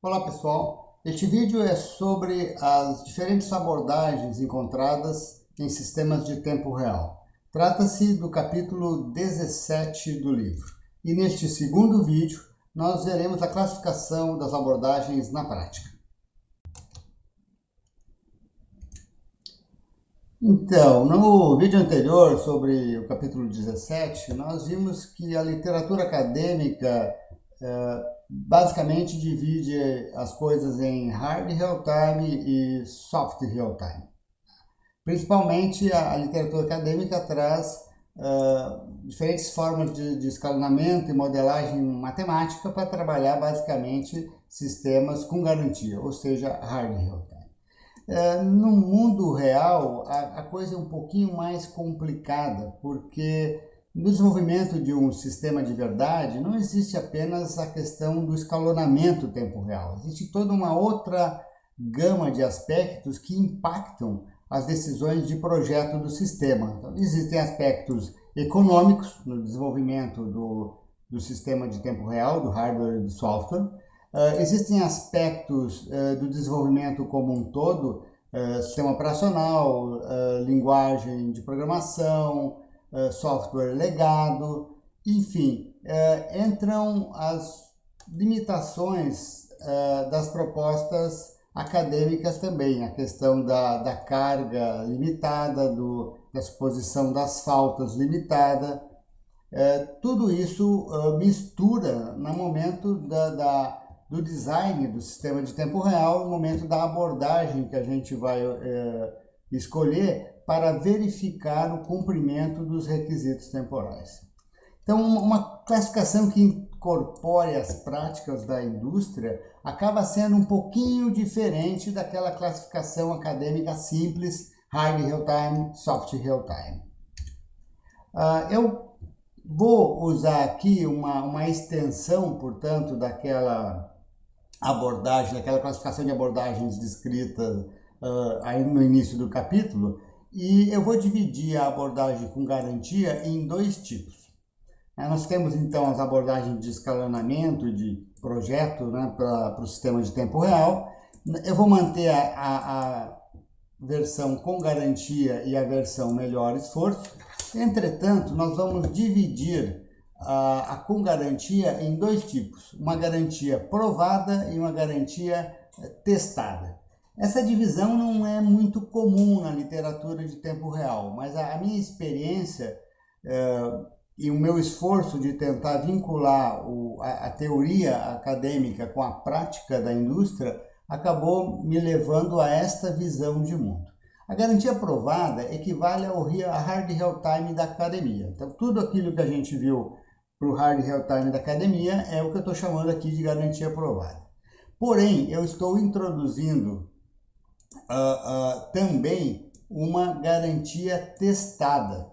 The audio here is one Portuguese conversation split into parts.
Olá pessoal, este vídeo é sobre as diferentes abordagens encontradas em sistemas de tempo real. Trata-se do capítulo 17 do livro. E neste segundo vídeo, nós veremos a classificação das abordagens na prática. Então, no vídeo anterior sobre o capítulo 17, nós vimos que a literatura acadêmica basicamente divide as coisas em hard real-time e soft real-time. Principalmente a literatura acadêmica traz diferentes formas de escalonamento e modelagem matemática para trabalhar basicamente sistemas com garantia, ou seja, hard real-time. No mundo real, a coisa é um pouquinho mais complicada, porque no desenvolvimento de um sistema de verdade, não existe apenas a questão do escalonamento tempo real. Existe toda uma outra gama de aspectos que impactam as decisões de projeto do sistema. Então, existem aspectos econômicos no desenvolvimento do sistema de tempo real, do hardware e do software. Existem aspectos do desenvolvimento como um todo, sistema operacional, linguagem de programação, software legado, enfim, entram as limitações das propostas acadêmicas também, a questão da carga limitada, da suposição das faltas limitada, tudo isso mistura no momento do design do sistema de tempo real, no momento da abordagem que a gente vai escolher para verificar o cumprimento dos requisitos temporais. Então, uma classificação que incorpore as práticas da indústria acaba sendo um pouquinho diferente daquela classificação acadêmica simples, hard real-time, soft real-time. Eu vou usar aqui uma extensão, portanto, daquela abordagem, daquela classificação de abordagens descrita aí no início do capítulo, e eu vou dividir a abordagem com garantia em dois tipos. Nós temos então as abordagens de escalonamento de projeto, né, para o sistema de tempo real. Eu vou manter a versão com garantia e a versão melhor esforço. Entretanto, nós vamos dividir a com garantia em dois tipos, uma garantia provada e uma garantia testada. Essa divisão não é muito comum na literatura de tempo real, mas a minha experiência e o meu esforço de tentar vincular a teoria acadêmica com a prática da indústria acabou me levando a esta visão de mundo. A garantia provada equivale ao hard real-time da academia. Então, tudo aquilo que a gente viu para o hard real-time da academia é o que eu estou chamando aqui de garantia provada. Porém, eu estou introduzindo também uma garantia testada,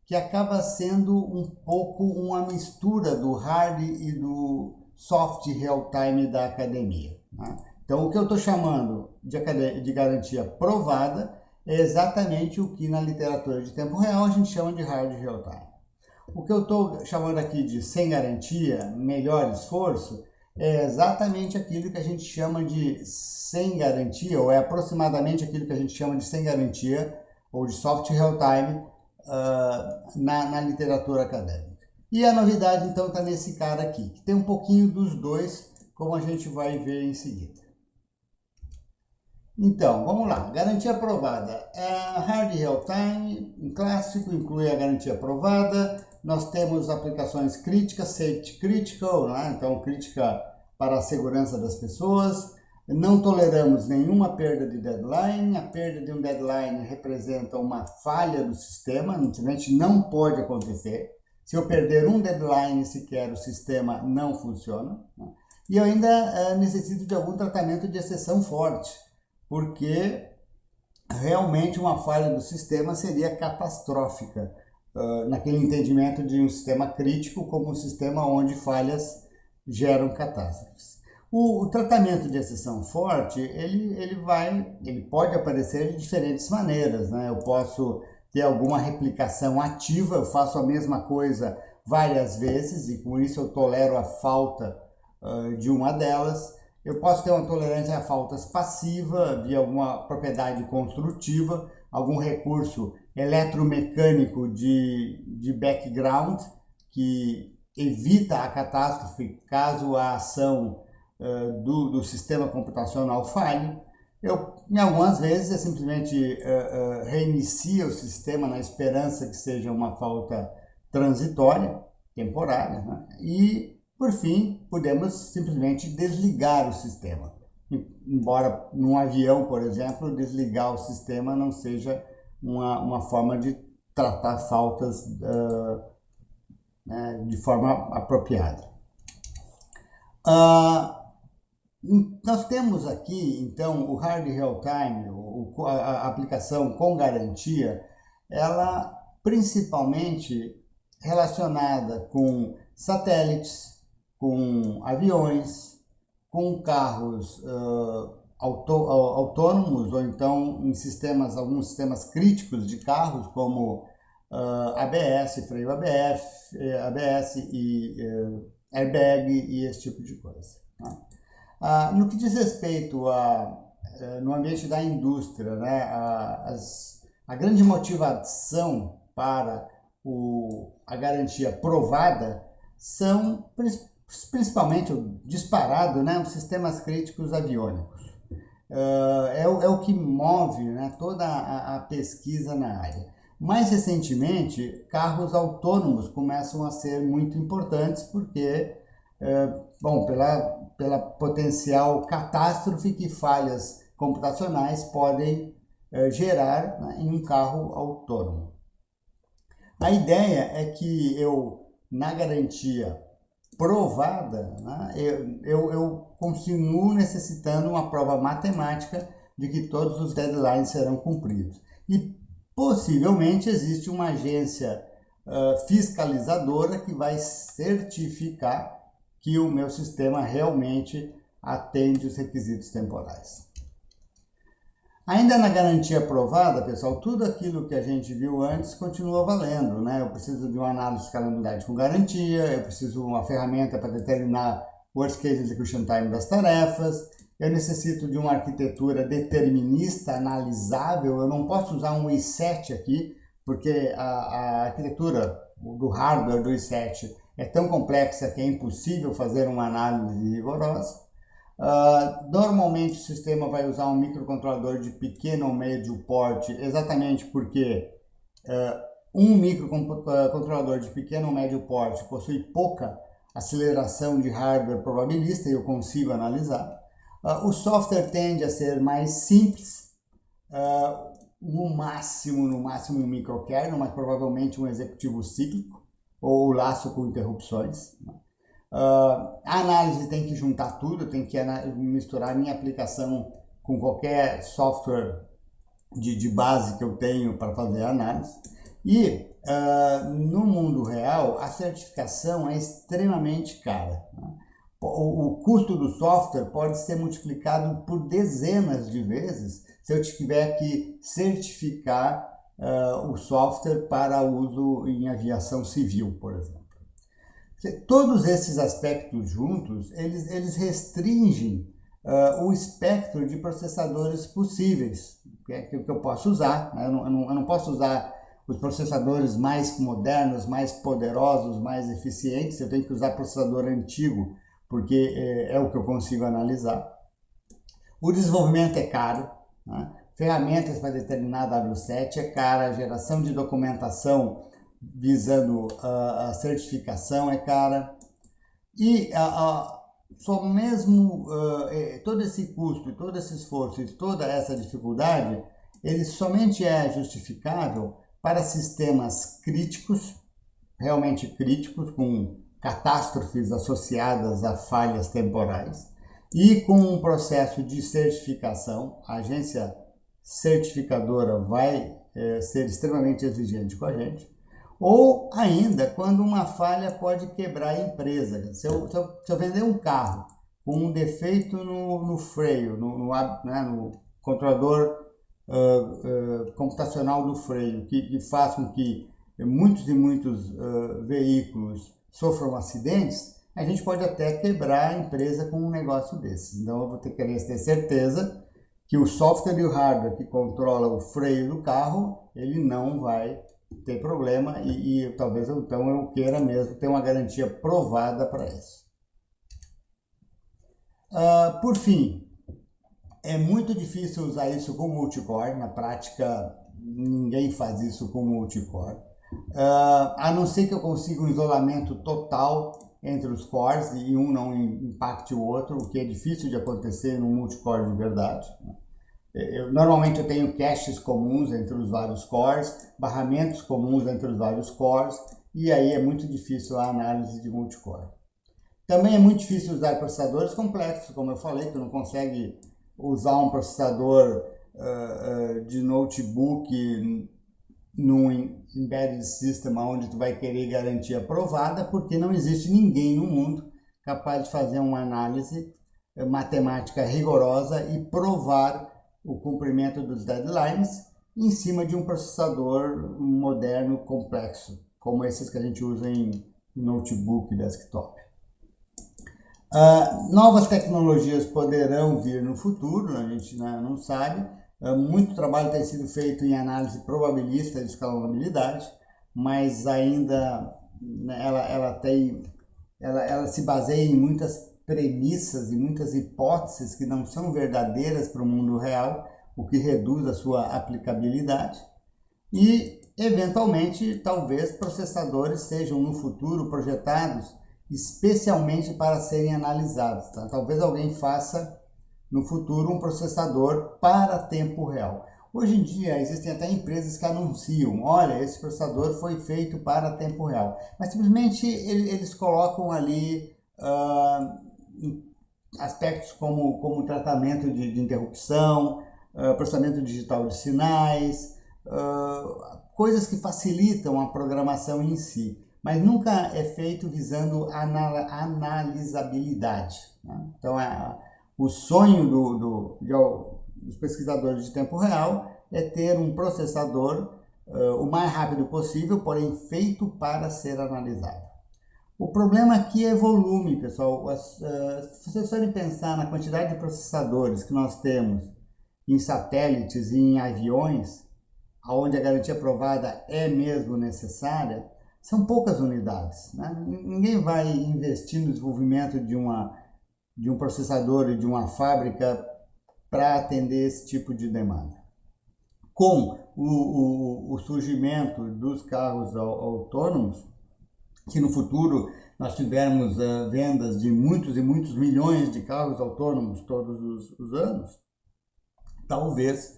que acaba sendo um pouco uma mistura do hard e do soft real-time da academia, né? Então, o que eu estou chamando de garantia provada é exatamente o que na literatura de tempo real a gente chama de hard real-time. O que eu estou chamando aqui de sem garantia, melhor esforço, é exatamente aquilo que a gente chama de sem garantia, ou é aproximadamente aquilo que a gente chama de sem garantia, ou de soft real-time, na literatura acadêmica. E a novidade, então, está nesse cara aqui, que tem um pouquinho dos dois, como a gente vai ver em seguida. Então, vamos lá. Garantia aprovada. Hard real-time, em clássico, inclui a garantia aprovada. Nós temos aplicações críticas, safety critical, né? Então crítica para a segurança das pessoas. Não toleramos nenhuma perda de deadline. A perda de um deadline representa uma falha do sistema, simplesmente não pode acontecer. Se eu perder um deadline sequer, o sistema não funciona, né? E eu ainda necessito de algum tratamento de exceção forte, porque realmente uma falha do sistema seria catastrófica, naquele entendimento de um sistema crítico como um sistema onde falhas geram catástrofes. O tratamento de exceção forte, ele pode aparecer de diferentes maneiras, né? Eu posso ter alguma replicação ativa, eu faço a mesma coisa várias vezes e com isso eu tolero a falta de uma delas. eu posso ter uma tolerância a faltas passiva via alguma propriedade construtiva, algum recurso eletromecânico de background que evita a catástrofe caso a ação do sistema computacional falhe. Em algumas vezes, eu simplesmente reinicia o sistema na esperança que seja uma falta transitória, temporária, né? E, por fim, podemos simplesmente desligar o sistema. Embora num avião, por exemplo, desligar o sistema não seja uma forma de tratar faltas né, de forma apropriada. Nós temos aqui, então, o Hard Real Time, a aplicação com garantia, ela principalmente relacionada com satélites, com aviões, com carros autônomos ou então em alguns sistemas críticos de carros como ABS, freio ABS e airbag e esse tipo de coisa. Né? No que diz respeito no ambiente da indústria, né, a grande motivação para a garantia provada são principalmente disparado, né, os sistemas críticos aviônicos. É o que move, né, toda a pesquisa na área. Mais recentemente, carros autônomos começam a ser muito importantes porque, bom, pela potencial catástrofe que falhas computacionais podem gerar, né, em um carro autônomo. A ideia é que na garantia provada, né, eu continuo necessitando uma prova matemática de que todos os deadlines serão cumpridos. E possivelmente existe uma agência fiscalizadora que vai certificar que o meu sistema realmente atende os requisitos temporais. Ainda na garantia aprovada, pessoal, tudo aquilo que a gente viu antes continua valendo, né? Eu preciso de uma análise de escalabilidade com garantia, eu preciso de uma ferramenta para determinar o worst case execution time das tarefas, eu necessito de uma arquitetura determinista, analisável, eu não posso usar um i7 aqui, porque a arquitetura do hardware do i7 é tão complexa que é impossível fazer uma análise rigorosa. Normalmente o sistema vai usar um microcontrolador de pequeno ou médio porte, exatamente porque um microcontrolador de pequeno ou médio porte possui pouca aceleração de hardware probabilista e eu consigo analisar. O software tende a ser mais simples, no máximo um microkernel, mas provavelmente um executivo cíclico ou laço com interrupções. A análise tem que juntar tudo, tem que misturar a minha aplicação com qualquer software de base que eu tenho para fazer a análise. E no mundo real, a certificação é extremamente cara. Né? O custo do software pode ser multiplicado por dezenas de vezes se eu tiver que certificar o software para uso em aviação civil, por exemplo. Todos esses aspectos juntos, eles restringem o espectro de processadores possíveis que eu posso usar. Né? Eu não posso usar os processadores mais modernos, mais poderosos, mais eficientes, eu tenho que usar processador antigo, porque é o que eu consigo analisar. O desenvolvimento é caro, né? Ferramentas para determinar W7 é cara, a geração de documentação visando a certificação é cara, e só mesmo todo esse custo, todo esse esforço e toda essa dificuldade, ele somente é justificável para sistemas críticos, realmente críticos, com catástrofes associadas a falhas temporais, e com um processo de certificação. A agência certificadora vai ser extremamente exigente com a gente, ou ainda quando uma falha pode quebrar a empresa. Se eu vender um carro com um defeito no freio, no controlador computacional do freio, que faz com que muitos e muitos veículos sofram acidentes, a gente pode até quebrar a empresa com um negócio desses. Então, eu vou querer ter certeza que o software e o hardware que controla o freio do carro, ele não vai ter problema e talvez então eu queira mesmo ter uma garantia provada para isso. Por fim, é muito difícil usar isso com multicore. Na prática, ninguém faz isso com multicore. A não ser que eu consiga um isolamento total entre os cores e um não impacte o outro, o que é difícil de acontecer no multicore de verdade. Normalmente eu tenho caches comuns entre os vários cores, barramentos comuns entre os vários cores, e aí é muito difícil a análise de multicore. Também é muito difícil usar processadores complexos, como eu falei, tu não consegue usar um processador de notebook num embedded system onde tu vai querer garantia aprovada, porque não existe ninguém no mundo capaz de fazer uma análise matemática rigorosa e provar o cumprimento dos deadlines em cima de um processador moderno complexo, como esses que a gente usa em notebook e desktop. Novas tecnologias poderão vir no futuro, a gente não sabe. Muito trabalho tem sido feito em análise probabilista de escalabilidade, mas ainda ela se baseia em muitas premissas e muitas hipóteses que não são verdadeiras para o mundo real, o que reduz a sua aplicabilidade. E, eventualmente, talvez processadores sejam no futuro projetados especialmente para serem analisados. Tá? Talvez alguém faça no futuro um processador para tempo real. Hoje em dia existem até empresas que anunciam, olha, esse processador foi feito para tempo real, mas simplesmente eles colocam ali aspectos como tratamento de interrupção, processamento digital de sinais, coisas que facilitam a programação em si, mas nunca é feito visando analisabilidade. Né? Então, o sonho dos pesquisadores de tempo real é ter um processador o mais rápido possível, porém feito para ser analisado. O problema aqui é volume, pessoal. Se vocês forem pensar na quantidade de processadores que nós temos em satélites e em aviões, onde a garantia aprovada é mesmo necessária, são poucas unidades. Né? Ninguém vai investir no desenvolvimento de um processador e de uma fábrica para atender esse tipo de demanda. Com o surgimento dos carros autônomos, que no futuro nós tivermos vendas de muitos e muitos milhões de carros autônomos todos os anos, talvez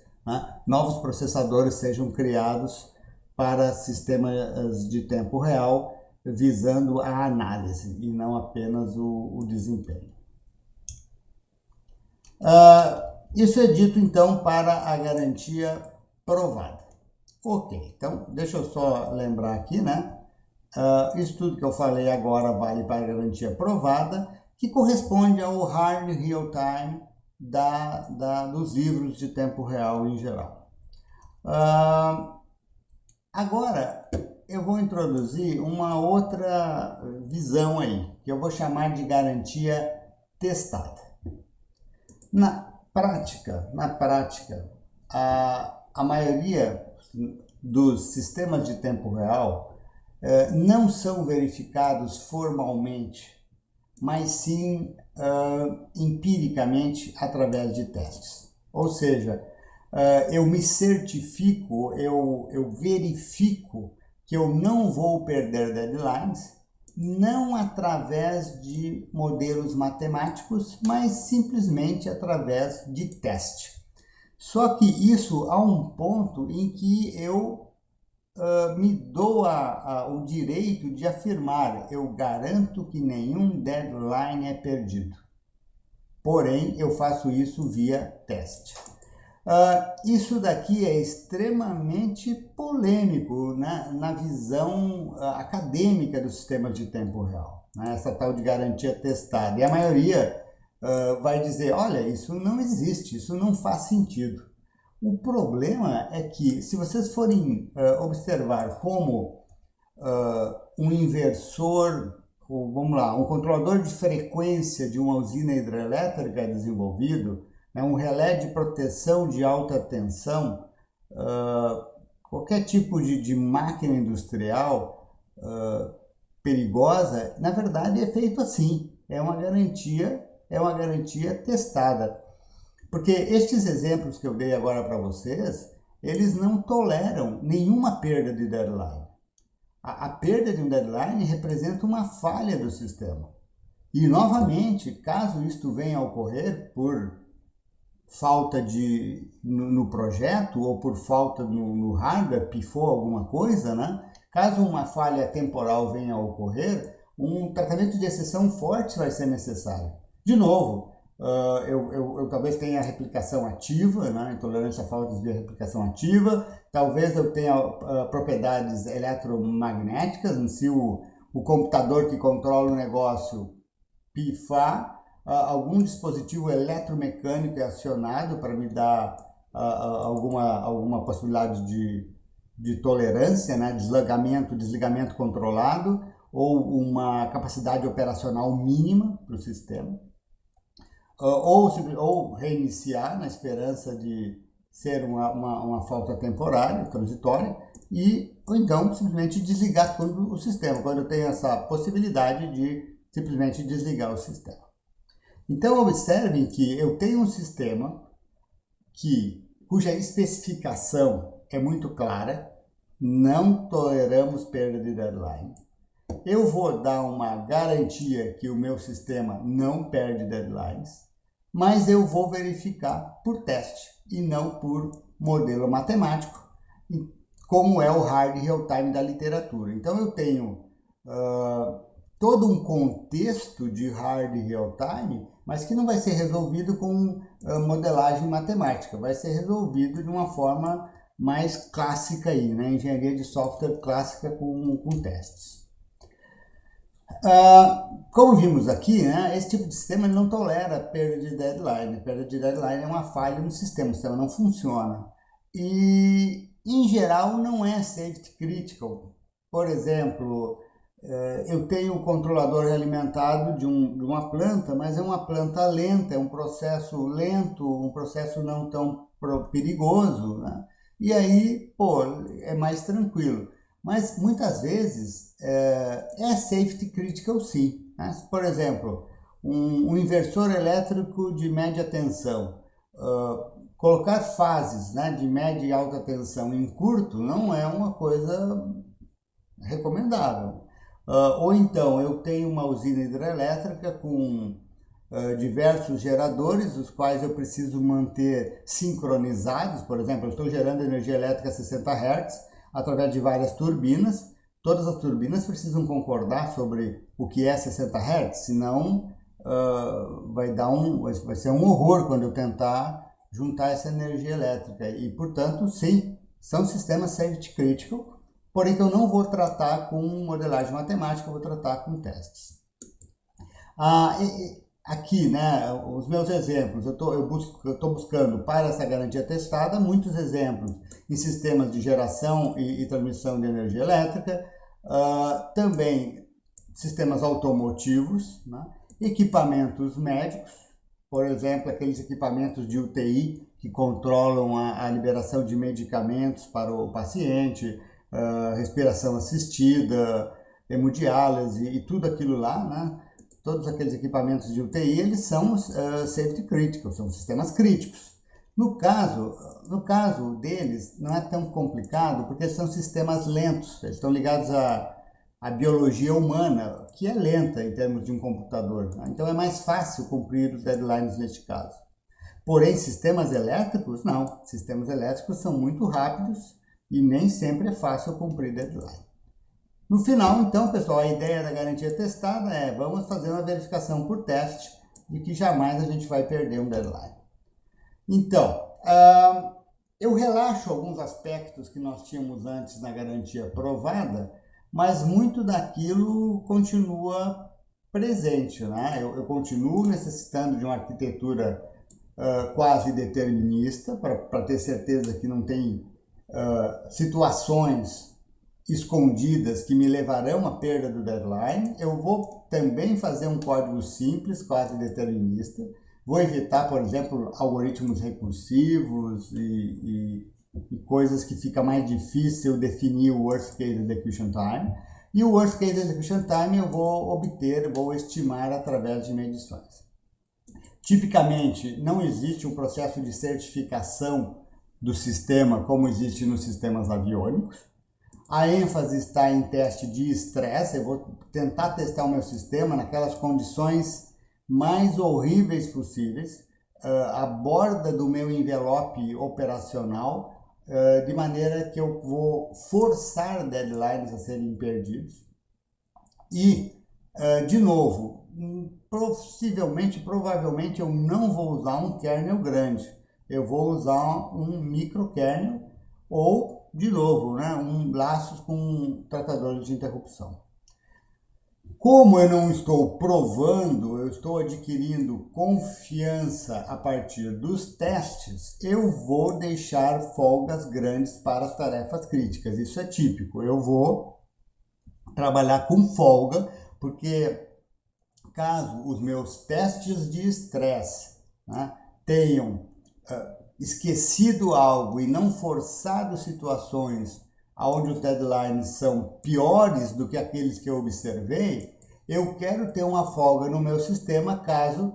novos processadores sejam criados para sistemas de tempo real, visando a análise e não apenas o desempenho. Isso é dito então para a garantia provada. Ok, então deixa eu só lembrar aqui, né? Isso tudo que eu falei agora vale para a garantia provada, que corresponde ao hard real time dos livros de tempo real em geral. Agora eu vou introduzir uma outra visão aí, que eu vou chamar de garantia testada. Na prática, a maioria dos sistemas de tempo real não são verificados formalmente, mas sim empiricamente através de testes. Ou seja, eu me certifico, eu verifico que eu não vou perder deadlines, não através de modelos matemáticos, mas simplesmente através de teste. Só que isso há um ponto em que eu me dou o direito de afirmar, eu garanto que nenhum deadline é perdido. Porém, eu faço isso via teste. Isso daqui é extremamente polêmico, né, na visão acadêmica do sistema de tempo real, né, essa tal de garantia testada. E a maioria vai dizer, olha, isso não existe, isso não faz sentido. O problema é que, se vocês forem observar como um inversor, vamos lá, um controlador de frequência de uma usina hidrelétrica é desenvolvido, né, um relé de proteção de alta tensão, qualquer tipo de máquina industrial perigosa, na verdade é feito assim, é uma garantia testada. Porque estes exemplos que eu dei agora para vocês, eles não toleram nenhuma perda de deadline. A perda de um deadline representa uma falha do sistema. E, novamente, caso isto venha a ocorrer por falta no projeto ou por falta no hardware, pifou alguma coisa, né? Caso uma falha temporal venha a ocorrer, um tratamento de exceção forte vai ser necessário. De novo, eu talvez tenha a replicação ativa, né? Intolerância a faltas de replicação ativa, talvez eu tenha propriedades eletromagnéticas, se o computador que controla o negócio pifar, algum dispositivo eletromecânico é acionado para me dar alguma possibilidade de tolerância, né? Desligamento controlado, ou uma capacidade operacional mínima para o sistema. Ou reiniciar na esperança de ser uma falta temporária, transitória, ou então simplesmente desligar todo o sistema, quando eu tenho essa possibilidade de simplesmente desligar o sistema. Então observem que eu tenho um sistema cuja especificação é muito clara, não toleramos perda de deadline. Eu vou dar uma garantia que o meu sistema não perde deadlines, mas eu vou verificar por teste e não por modelo matemático, como é o hard real-time da literatura. Então eu tenho todo um contexto de hard real-time, mas que não vai ser resolvido com modelagem matemática, vai ser resolvido de uma forma mais clássica aí, né? Engenharia de software clássica com testes. Como vimos aqui, né, esse tipo de sistema não tolera perda de deadline. Perda de deadline é uma falha no sistema, o sistema não funciona. E, em geral, não é safety critical. Por exemplo, eu tenho um controlador realimentado de uma planta, mas é uma planta lenta, é um processo lento, um processo não tão perigoso, né? E aí, é mais tranquilo. Mas muitas vezes é safety critical sim, né? Por exemplo, um inversor elétrico de média tensão, colocar fases, né, de média e alta tensão em curto não é uma coisa recomendável. Ou então eu tenho uma usina hidrelétrica com diversos geradores, os quais eu preciso manter sincronizados. Por exemplo, eu estou gerando energia elétrica a 60 Hz, através de várias turbinas. Todas as turbinas precisam concordar sobre o que é 60 Hz, senão vai ser um horror quando eu tentar juntar essa energia elétrica. E, portanto, sim, são sistemas safety critical, porém que eu não vou tratar com modelagem matemática, eu vou tratar com testes. Aqui, né, os meus exemplos, eu estou buscando para essa garantia testada muitos exemplos em sistemas de geração e transmissão de energia elétrica, também sistemas automotivos, né, equipamentos médicos, por exemplo, aqueles equipamentos de UTI que controlam a liberação de medicamentos para o paciente, respiração assistida, hemodiálise e tudo aquilo lá, né? Todos aqueles equipamentos de UTI, eles são safety critical, são sistemas críticos. No caso deles, não é tão complicado, porque são sistemas lentos, eles estão ligados à biologia humana, que é lenta em termos de um computador, né? Então é mais fácil cumprir os deadlines neste caso. Porém, sistemas elétricos, não. Sistemas elétricos são muito rápidos e nem sempre é fácil cumprir deadline. No final, então, pessoal, a ideia da garantia testada é: vamos fazer uma verificação por teste de que jamais a gente vai perder um deadline. Então, eu relaxo alguns aspectos que nós tínhamos antes na garantia provada, mas muito daquilo continua presente, né? Eu continuo necessitando de uma arquitetura quase determinista para ter certeza que não tem situações escondidas que me levarão à perda do deadline. Eu vou também fazer um código simples, quase determinista. Vou evitar, por exemplo, algoritmos recursivos e coisas que fica mais difícil definir o worst case execution time. E o worst case execution time eu vou estimar através de medições. Tipicamente, não existe um processo de certificação do sistema como existe nos sistemas aviônicos. A ênfase está em teste de estresse. Eu vou tentar testar o meu sistema naquelas condições mais horríveis possíveis, a borda do meu envelope operacional, de maneira que eu vou forçar deadlines a serem perdidos. E, de novo, provavelmente eu não vou usar um kernel grande. Eu vou usar um microkernel ou, de novo, né, laços com tratadores de interrupção. Como eu não estou provando, eu estou adquirindo confiança a partir dos testes, eu vou deixar folgas grandes para as tarefas críticas. Isso é típico. Eu vou trabalhar com folga, porque caso os meus testes de estresse, né, tenham esquecido algo e não forçado situações onde os deadlines são piores do que aqueles que eu observei, eu quero ter uma folga no meu sistema caso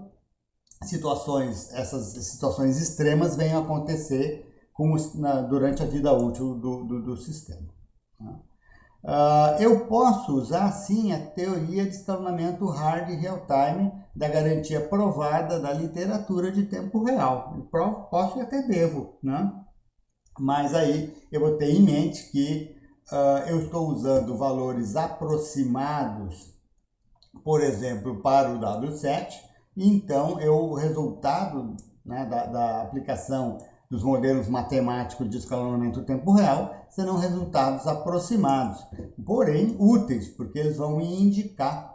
essas situações extremas venham a acontecer durante a vida útil do sistema. Eu posso usar, sim, a teoria de escalonamento hard real-time da garantia provada da literatura de tempo real. Posso e até devo, né? Mas aí eu vou ter em mente que eu estou usando valores aproximados, por exemplo, para o W7, e então o resultado, né, da aplicação dos modelos matemáticos de escalonamento tempo real serão resultados aproximados, porém úteis, porque eles vão me indicar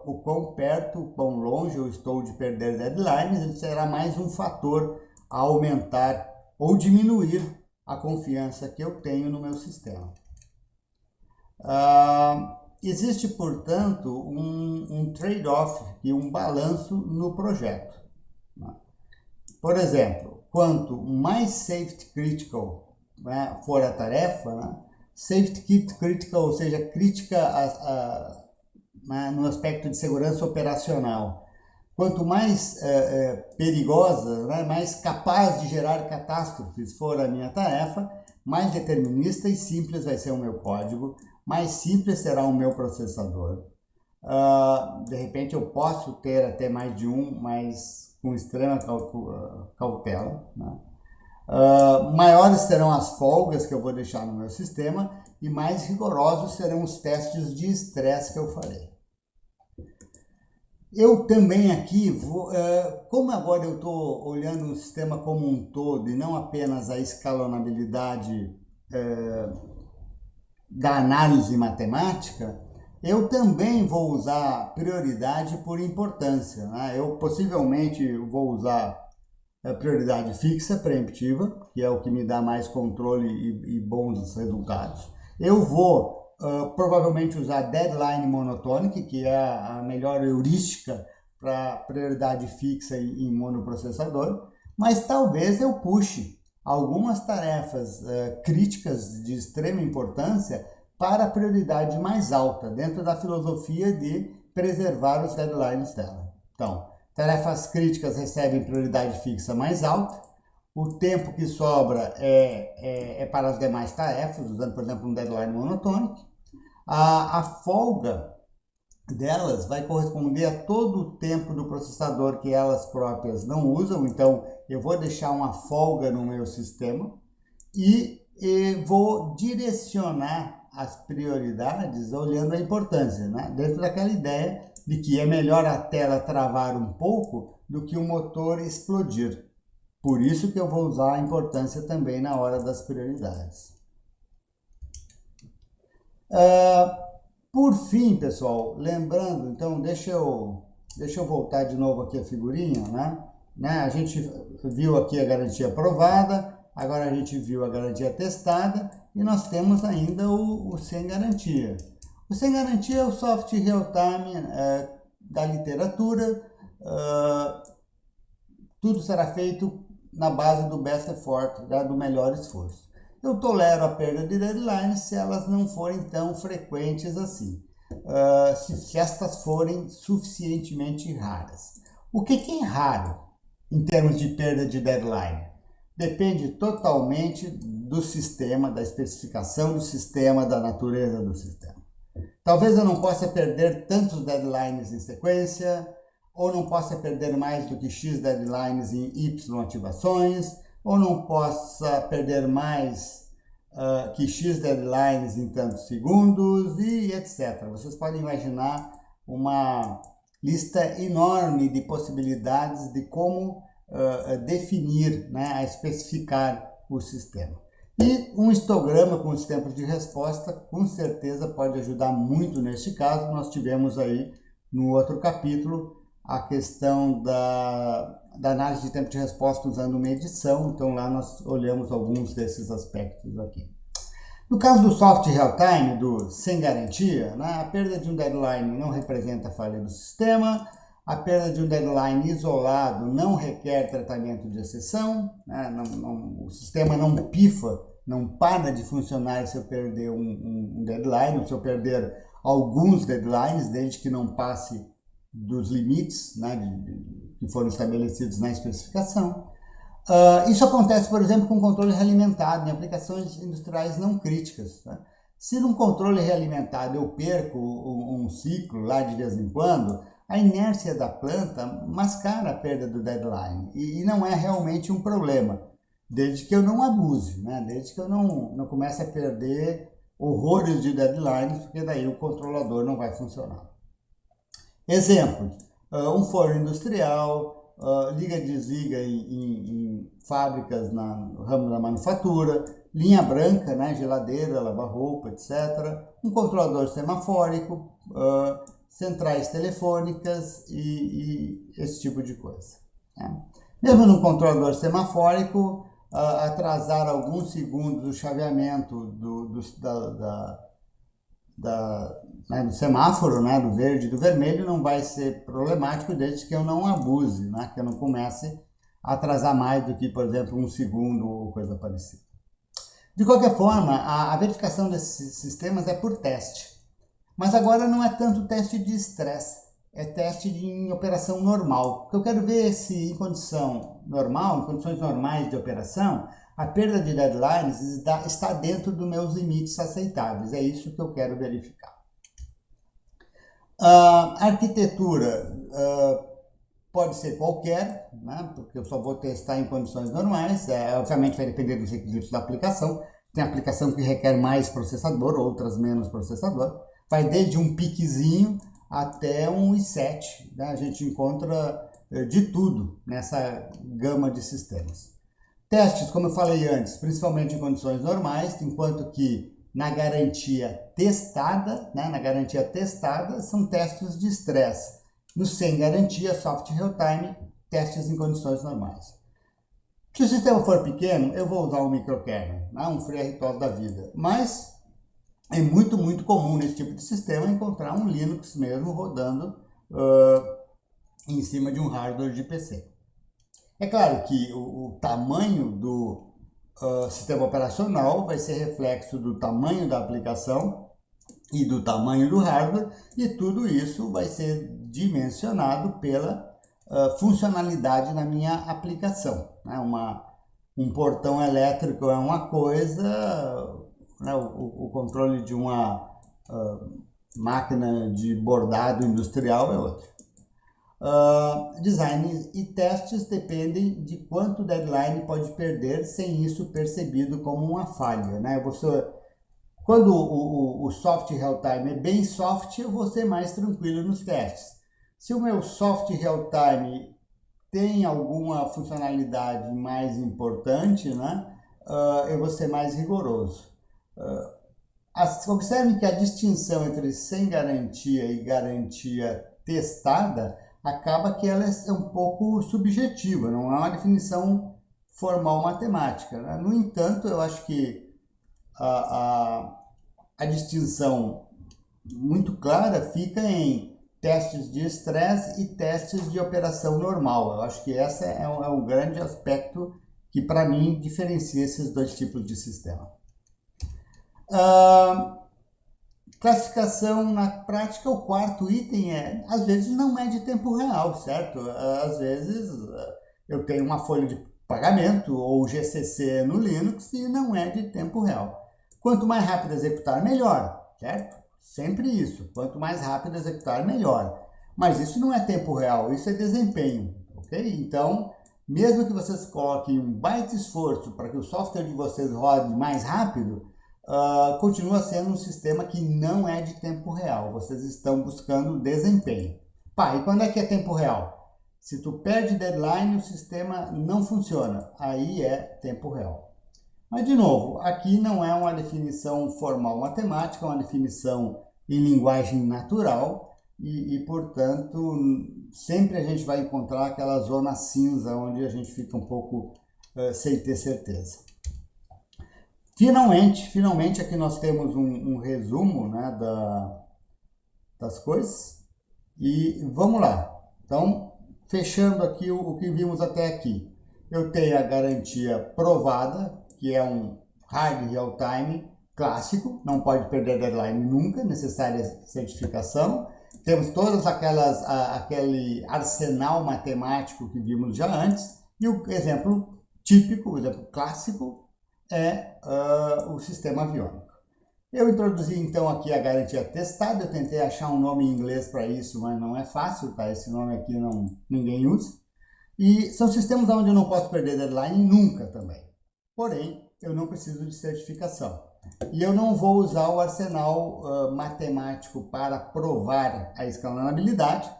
o quão perto, o quão longe eu estou de perder deadlines. Ele será mais um fator a aumentar ou diminuir a confiança que eu tenho no meu sistema. Existe, portanto, um trade-off e um balanço no projeto. Por exemplo, quanto mais safety critical, né, for a tarefa, né, safety critical, ou seja, crítica no aspecto de segurança operacional, quanto mais perigosa, né, mais capaz de gerar catástrofes for a minha tarefa, mais determinista e simples vai ser o meu código, mais simples será o meu processador. De repente eu posso ter até mais de um, mas com extrema cautela, né? Maiores serão as folgas que eu vou deixar no meu sistema e mais rigorosos serão os testes de estresse que eu farei. Eu também aqui, como agora eu estou olhando o sistema como um todo e não apenas a escalonabilidade da análise matemática, eu também vou usar prioridade por importância, né? Eu possivelmente vou usar a prioridade fixa preemptiva, que é o que me dá mais controle e bons resultados. Eu vou provavelmente usar deadline monotonic, que é a melhor heurística para prioridade fixa em monoprocessador, mas talvez eu puxe algumas tarefas críticas de extrema importância para a prioridade mais alta, dentro da filosofia de preservar os deadlines dela. Então, tarefas críticas recebem prioridade fixa mais alta, o tempo que sobra é para as demais tarefas, usando, por exemplo, um deadline monotônico. A folga delas vai corresponder a todo o tempo do processador que elas próprias não usam, então eu vou deixar uma folga no meu sistema e vou direcionar as prioridades olhando a importância, né? Dentro daquela ideia de que é melhor a tela travar um pouco do que o motor explodir. Por isso que eu vou usar a importância também na hora das prioridades. Por fim, pessoal, lembrando, então, deixa eu voltar de novo aqui a figurinha, né? A gente viu aqui a garantia aprovada, Agora a gente viu a garantia testada e nós temos ainda o sem garantia. O sem garantia é o soft real-time da literatura. Tudo será feito na base do best effort, do melhor esforço. Eu tolero a perda de deadlines se elas não forem tão frequentes assim, se estas forem suficientemente raras. O que é raro em termos de perda de deadline? Depende totalmente do sistema, da especificação do sistema, da natureza do sistema. Talvez eu não possa perder tantos deadlines em sequência, ou não possa perder mais do que X deadlines em Y ativações, ou não possa perder mais que X deadlines em tantos segundos, e etc. Vocês podem imaginar uma lista enorme de possibilidades de como definir, né, especificar o sistema. E um histograma com os tempos de resposta, com certeza pode ajudar muito neste caso. Nós tivemos aí no outro capítulo a questão da análise de tempo de resposta usando uma edição, então lá nós olhamos alguns desses aspectos aqui. No caso do soft real-time, do sem garantia, né, a perda de um deadline não representa falha do sistema, a perda de um deadline isolado não requer tratamento de exceção, né, o sistema não pifa, não para de funcionar se eu perder um deadline, ou se eu perder alguns deadlines, desde que não passe dos limites, né, que foram estabelecidos na especificação. Isso acontece, por exemplo, com controle realimentado em aplicações industriais não críticas. Né? Se num controle realimentado eu perco um ciclo lá de vez em quando, a inércia da planta mascara a perda do deadline e não é realmente um problema, desde que eu não abuse, né? Desde que eu não comece a perder horrores de deadlines, porque daí o controlador não vai funcionar. Exemplo, um forno industrial, liga e desliga em fábricas no ramo da manufatura, linha branca, né, geladeira, lava-roupa, etc. Um controlador semafórico, centrais telefônicas e esse tipo de coisa. Né? Mesmo no controlador semafórico, atrasar alguns segundos o chaveamento do semáforo, né, do verde e do vermelho, não vai ser problemático desde que eu não abuse, né, que eu não comece a atrasar mais do que, por exemplo, um segundo ou coisa parecida. De qualquer forma, a verificação desses sistemas é por teste. Mas agora não é tanto teste de estresse, é teste em operação normal. Eu quero ver se em condição normal, em condições normais de operação, a perda de deadlines está dentro dos meus limites aceitáveis. É isso que eu quero verificar. A arquitetura pode ser qualquer, né, porque eu só vou testar em condições normais. Obviamente vai depender dos requisitos da aplicação. Tem aplicação que requer mais processador, outras menos processador. Vai desde um piquezinho até um i7. Né? A gente encontra de tudo nessa gama de sistemas. Testes, como eu falei antes, principalmente em condições normais, enquanto que na garantia testada, são testes de estresse. No sem garantia, soft real-time, testes em condições normais. Se o sistema for pequeno, eu vou usar um microkernel, né? Um FreeRTOS da vida. Mas é muito comum nesse tipo de sistema encontrar um Linux mesmo rodando em cima de um hardware de PC. É claro que o tamanho do sistema operacional vai ser reflexo do tamanho da aplicação e do tamanho do hardware, e tudo isso vai ser dimensionado pela funcionalidade da minha aplicação. Né? Um portão elétrico é uma coisa, né? O controle de uma máquina de bordado industrial é outra. Design e testes dependem de quanto deadline pode perder sem isso percebido como uma falha. Né? Quando o soft real-time é bem soft, eu vou ser mais tranquilo nos testes. Se o meu soft real-time tem alguma funcionalidade mais importante, né, eu vou ser mais rigoroso. Observe que a distinção entre sem garantia e garantia testada acaba que ela é um pouco subjetiva, não é uma definição formal matemática, né? No entanto, eu acho que a distinção muito clara fica em testes de estresse e testes de operação normal. Eu acho que esse é um grande aspecto que, para mim, diferencia esses dois tipos de sistema. Classificação na prática, o quarto item às vezes não é de tempo real, certo? Às vezes eu tenho uma folha de pagamento ou GCC no Linux e não é de tempo real. Quanto mais rápido executar, melhor, certo? Sempre isso. Quanto mais rápido executar, melhor. Mas isso não é tempo real, isso é desempenho, ok? Então, mesmo que vocês coloquem um baita esforço para que o software de vocês rode mais rápido, continua sendo um sistema que não é de tempo real. Vocês estão buscando desempenho. Pá, e quando é que é tempo real? Se tu perde deadline, o sistema não funciona. Aí é tempo real. Mas, de novo, aqui não é uma definição formal matemática, é uma definição em linguagem natural e, portanto, sempre a gente vai encontrar aquela zona cinza onde a gente fica um pouco sem ter certeza. Finalmente aqui nós temos um resumo, né, das coisas e vamos lá. Então, fechando aqui o que vimos até aqui. Eu tenho a garantia provada, que é um hard real-time clássico, não pode perder deadline nunca, necessária certificação. Temos todas aquele arsenal matemático que vimos já antes, e o exemplo típico, o exemplo clássico, é o sistema aviônico. Eu introduzi então aqui a garantia testada, eu tentei achar um nome em inglês para isso, mas não é fácil, tá? Esse nome aqui ninguém usa. E são sistemas onde eu não posso perder deadline nunca também. Porém, eu não preciso de certificação. E eu não vou usar o arsenal matemático para provar a escalonabilidade.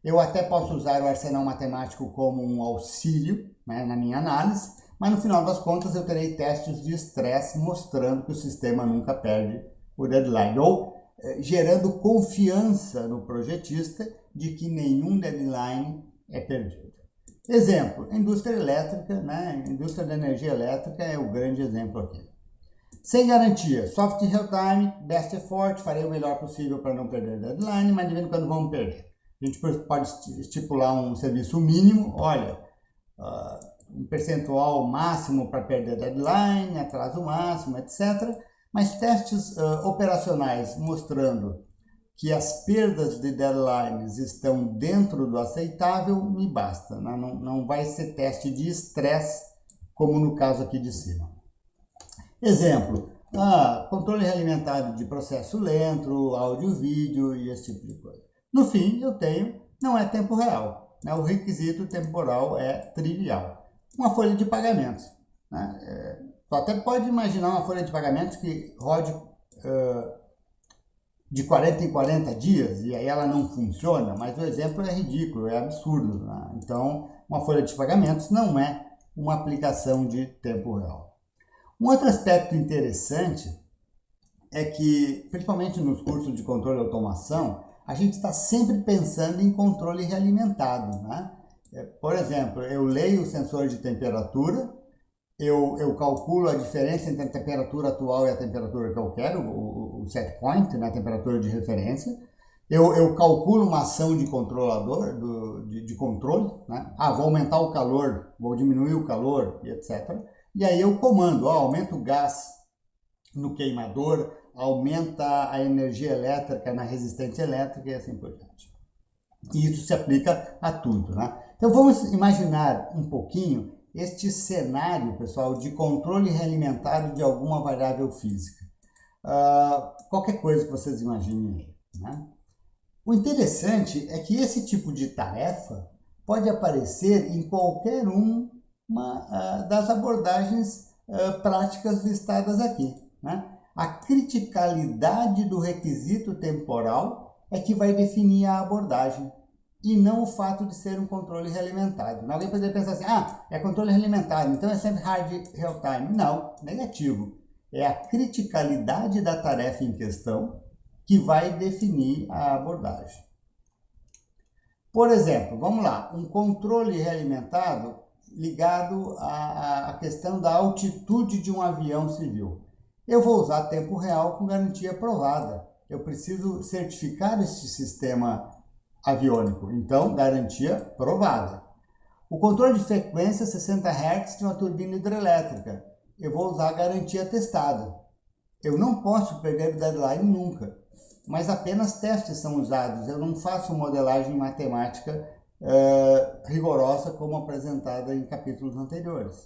Eu até posso usar o arsenal matemático como um auxílio, né, na minha análise, mas no final das contas eu terei testes de estresse mostrando que o sistema nunca perde o deadline, ou gerando confiança no projetista de que nenhum deadline é perdido. Exemplo, indústria elétrica, né? Indústria da energia elétrica é o grande exemplo aqui. Sem garantia, soft real-time, best effort, farei o melhor possível para não perder deadline, mas de vez em quando vamos perder. A gente pode estipular um serviço mínimo, olha, um percentual máximo para perder deadline, atraso máximo, etc. Mas testes operacionais mostrando que as perdas de deadlines estão dentro do aceitável, me basta. Né? Não vai ser teste de estresse, como no caso aqui de cima. Exemplo, controle realimentado de processo lento, áudio, vídeo e esse tipo de coisa. No fim, eu tenho, não é tempo real. Né? O requisito temporal é trivial. Uma folha de pagamentos. Né? Tu até pode imaginar uma folha de pagamentos que rode de 40 em 40 dias e aí ela não funciona, mas o exemplo é ridículo, é absurdo. Né? Então, uma folha de pagamentos não é uma aplicação de tempo real. Um outro aspecto interessante é que, principalmente nos cursos de controle e automação, a gente está sempre pensando em controle realimentado. Né? Por exemplo, eu leio o sensor de temperatura, eu calculo a diferença entre a temperatura atual e a temperatura que eu quero, o set point, né, a temperatura de referência. Eu calculo uma ação de controlador, de controle, né? Vou aumentar o calor, vou diminuir o calor, e etc. E aí eu comando, aumenta o gás no queimador, aumenta a energia elétrica na resistência elétrica e assim por diante. E isso se aplica a tudo, né? Então vamos imaginar um pouquinho este cenário, pessoal, de controle realimentado de alguma variável física. Qualquer coisa que vocês imaginem aí, né? O interessante é que esse tipo de tarefa pode aparecer em qualquer uma das abordagens práticas listadas aqui, né? A criticalidade do requisito temporal é que vai definir a abordagem, e não o fato de ser um controle realimentado. Alguém poderia pensar assim, é controle realimentado, então é sempre hard real-time. Não, negativo. É a criticalidade da tarefa em questão que vai definir a abordagem. Por exemplo, vamos lá, um controle realimentado ligado à questão da altitude de um avião civil. Eu vou usar tempo real com garantia aprovada. Eu preciso certificar este sistema aviônico, então garantia aprovada. O controle de frequência 60 Hz de uma turbina hidrelétrica. Eu vou usar garantia testada. Eu não posso perder o deadline nunca, mas apenas testes são usados. Eu não faço modelagem matemática rigorosa como apresentada em capítulos anteriores.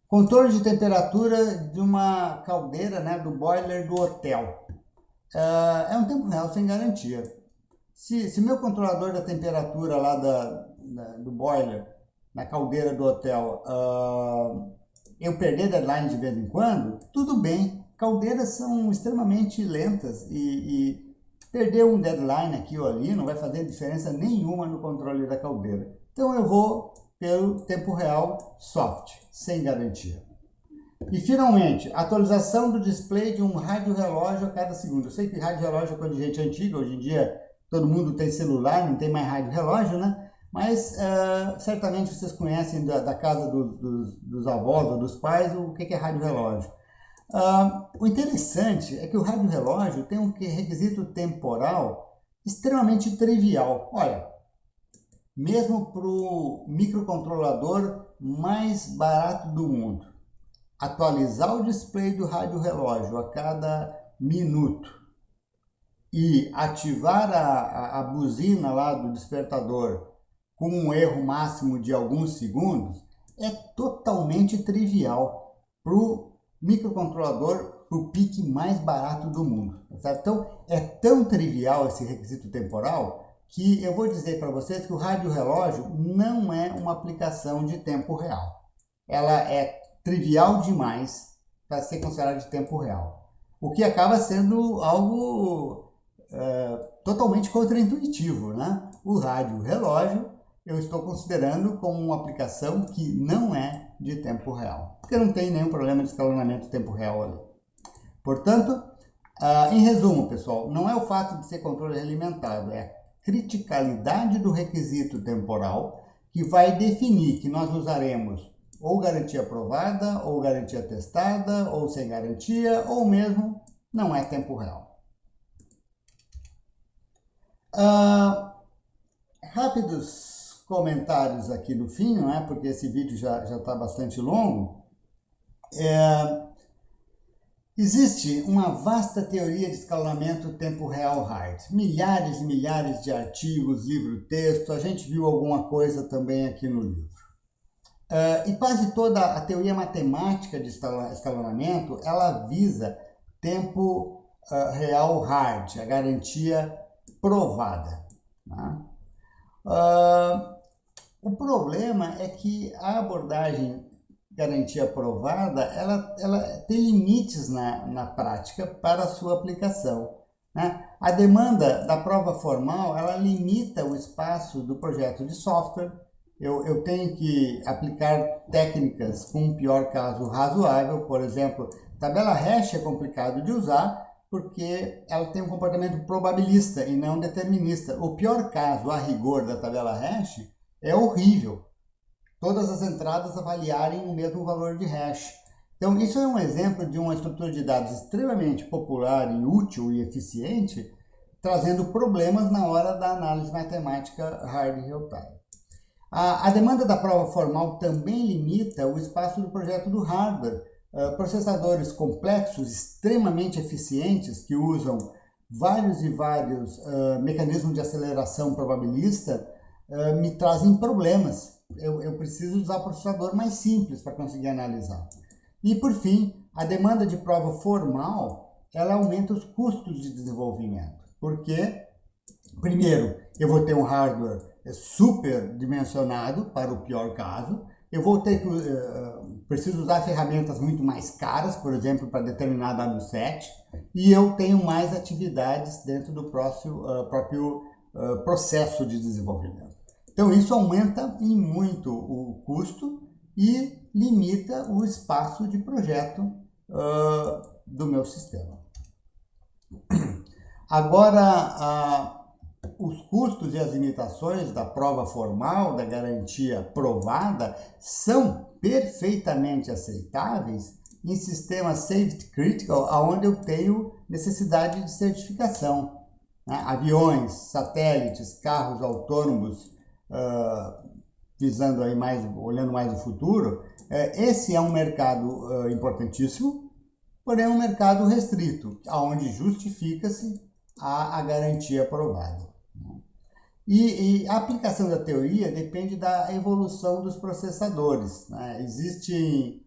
Controle de temperatura de uma caldeira, né, do boiler do hotel. É um tempo real sem garantia. Se meu controlador da temperatura lá do boiler, na caldeira do hotel, eu perder deadline de vez em quando, tudo bem. Caldeiras são extremamente lentas e perder um deadline aqui ou ali não vai fazer diferença nenhuma no controle da caldeira. Então eu vou pelo tempo real soft, sem garantia. E finalmente, atualização do display de um rádio relógio a cada segundo. Eu sei que rádio relógio é coisa de gente antiga, hoje em dia todo mundo tem celular, não tem mais rádio relógio, né? Mas certamente vocês conhecem da casa dos avós ou dos pais o que é rádio relógio. O interessante é que o rádio relógio tem um requisito temporal extremamente trivial. Olha, mesmo para o microcontrolador mais barato do mundo, atualizar o display do rádio relógio a cada minuto e ativar a buzina lá do despertador com um erro máximo de alguns segundos é totalmente trivial para o microcontrolador, para o PIC mais barato do mundo. Certo? Então, é tão trivial esse requisito temporal que eu vou dizer para vocês que o rádio relógio não é uma aplicação de tempo real. Ela é trivial demais para ser considerada de tempo real. O que acaba sendo algo totalmente contraintuitivo, né? O rádio relógio eu estou considerando como uma aplicação que não é de tempo real, porque não tem nenhum problema de escalonamento de tempo real ali. Portanto, em resumo, pessoal, não é o fato de ser controle alimentado, é a criticalidade do requisito temporal que vai definir que nós usaremos ou garantia aprovada, ou garantia testada, ou sem garantia, ou mesmo não é tempo real. Rápidos comentários aqui no fim, não é? Porque esse vídeo já está bastante longo. Existe uma vasta teoria de escalonamento tempo real hard. Milhares e milhares de artigos, livro-texto, a gente viu alguma coisa também aqui no livro. E quase toda a teoria matemática de escalonamento, ela visa tempo real hard, a garantia provada. Tá? O problema é que a abordagem garantia aprovada, ela tem limites na prática para a sua aplicação. Né? A demanda da prova formal, ela limita o espaço do projeto de software. Eu tenho que aplicar técnicas com um pior caso razoável. Por exemplo, tabela hash é complicado de usar porque ela tem um comportamento probabilista e não determinista. O pior caso, a rigor, da tabela hash é horrível. Todas as entradas avaliarem o mesmo valor de hash. Então, isso é um exemplo de uma estrutura de dados extremamente popular e útil e eficiente, trazendo problemas na hora da análise matemática hard real-time. A demanda da prova formal também limita o espaço do projeto do hardware. Processadores complexos, extremamente eficientes, que usam vários e vários mecanismos de aceleração probabilista, me trazem problemas. Eu preciso usar processador mais simples para conseguir analisar. E, por fim, a demanda de prova formal, ela aumenta os custos de desenvolvimento. Porque, primeiro, eu vou ter um hardware super dimensionado para o pior caso. Eu vou ter que preciso usar ferramentas muito mais caras, por exemplo, para determinar W7, e eu tenho mais atividades dentro do próprio processo de desenvolvimento. Então, isso aumenta em muito o custo e limita o espaço de projeto do meu sistema. Agora, os custos e as limitações da prova formal, da garantia provada, são perfeitamente aceitáveis em sistemas safety critical, onde eu tenho necessidade de certificação. Né? Aviões, satélites, carros autônomos, visando aí mais, olhando mais o futuro, esse é um mercado importantíssimo, porém é um mercado restrito, onde justifica-se a garantia aprovada. E a aplicação da teoria depende da evolução dos processadores. Né? Existem,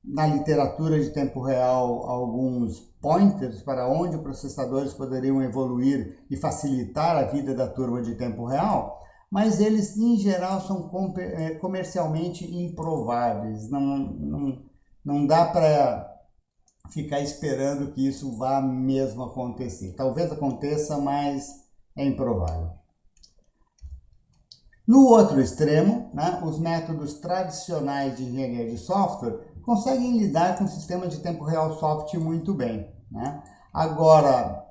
na literatura de tempo real, alguns pointers para onde os processadores poderiam evoluir e facilitar a vida da turma de tempo real, mas eles, em geral, são comercialmente improváveis. Não dá para ficar esperando que isso vá mesmo acontecer. Talvez aconteça, mas é improvável. No outro extremo, né, os métodos tradicionais de engenharia de software conseguem lidar com sistemas de tempo real soft muito bem. Né? Agora,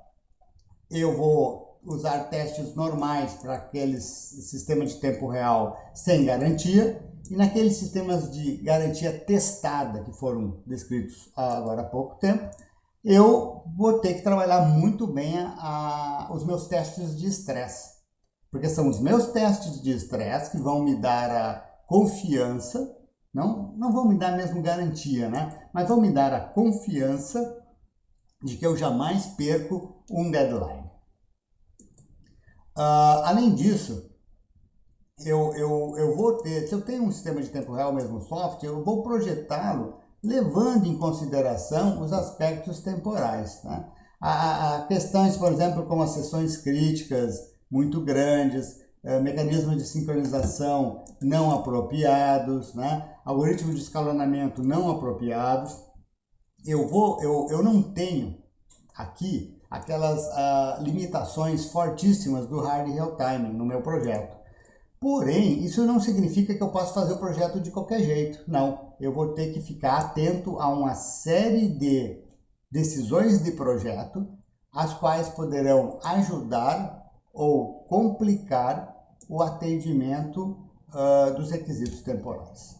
eu vou usar testes normais para aqueles sistemas de tempo real sem garantia, e naqueles sistemas de garantia testada, que foram descritos agora há pouco tempo, eu vou ter que trabalhar muito bem os meus testes de estresse. Porque são os meus testes de estresse que vão me dar a confiança, não vão me dar mesmo garantia, né? Mas vão me dar a confiança de que eu jamais perco um deadline. Além disso, eu vou ter, se eu tenho um sistema de tempo real, mesmo software, eu vou projetá-lo levando em consideração os aspectos temporais. Né? Há questões, por exemplo, como as sessões críticas muito grandes, mecanismos de sincronização não apropriados, né? Algoritmos de escalonamento não apropriados. Eu não tenho aqui aquelas limitações fortíssimas do hard real time no meu projeto. Porém, isso não significa que eu possa fazer o projeto de qualquer jeito. Não, eu vou ter que ficar atento a uma série de decisões de projeto, as quais poderão ajudar ou complicar o atendimento dos requisitos temporais.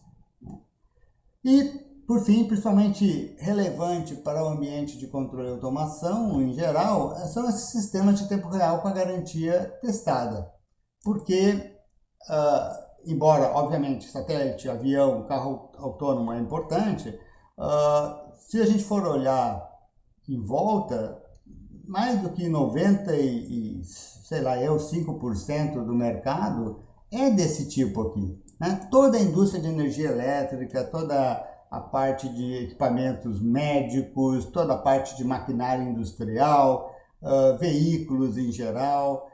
E, por fim, principalmente relevante para o ambiente de controle e automação, em geral, são esses sistemas de tempo real com a garantia testada. Porque, embora, obviamente, satélite, avião, carro autônomo é importante, se a gente for olhar em volta, mais do que 5% do mercado é desse tipo aqui. Né? Toda a indústria de energia elétrica, toda a parte de equipamentos médicos, toda a parte de maquinária industrial, veículos em geral,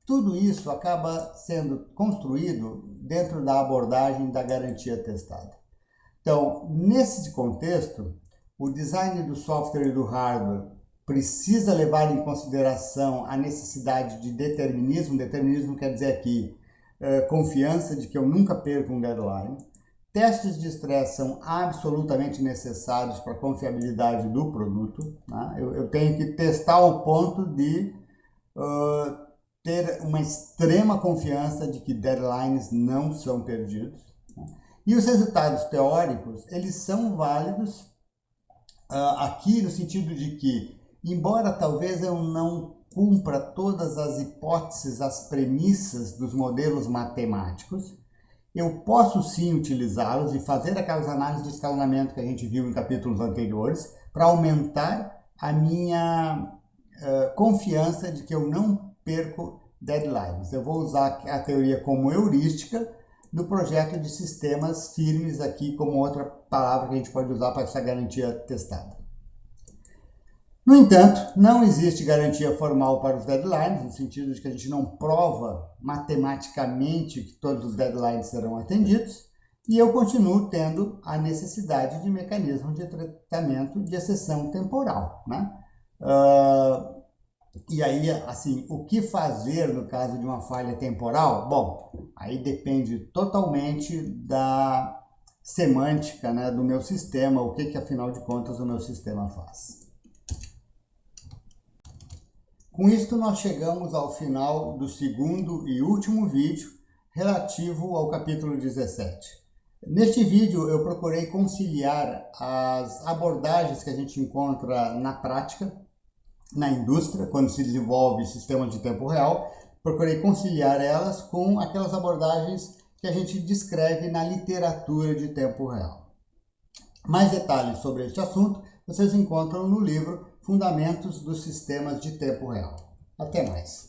tudo isso acaba sendo construído dentro da abordagem da garantia testada. Então, nesse contexto, o design do software e do hardware precisa levar em consideração a necessidade de determinismo. Determinismo quer dizer aqui confiança de que eu nunca perco um deadline. Testes de estresse são absolutamente necessários para a confiabilidade do produto. Né? Eu tenho que testar ao ponto de ter uma extrema confiança de que deadlines não são perdidos. Né? E os resultados teóricos, eles são válidos aqui no sentido de que, embora talvez eu não cumpra todas as hipóteses, as premissas dos modelos matemáticos, eu posso sim utilizá-los e fazer aquelas análises de escalonamento que a gente viu em capítulos anteriores para aumentar a minha confiança de que eu não perco deadlines. Eu vou usar a teoria como heurística no projeto de sistemas firmes aqui, como outra palavra que a gente pode usar para essa garantia testada. No entanto, não existe garantia formal para os deadlines, no sentido de que a gente não prova matematicamente que todos os deadlines serão atendidos, e eu continuo tendo a necessidade de mecanismo de tratamento de exceção temporal, né? E aí, assim, o que fazer no caso de uma falha temporal? Bom, aí depende totalmente da semântica, né, do meu sistema, o que afinal de contas o meu sistema faz. Com isto, nós chegamos ao final do segundo e último vídeo relativo ao capítulo 17. Neste vídeo, eu procurei conciliar as abordagens que a gente encontra na prática, na indústria, quando se desenvolve sistemas de tempo real. Procurei conciliar elas com aquelas abordagens que a gente descreve na literatura de tempo real. Mais detalhes sobre este assunto vocês encontram no livro Fundamentos dos Sistemas de Tempo Real. Até mais!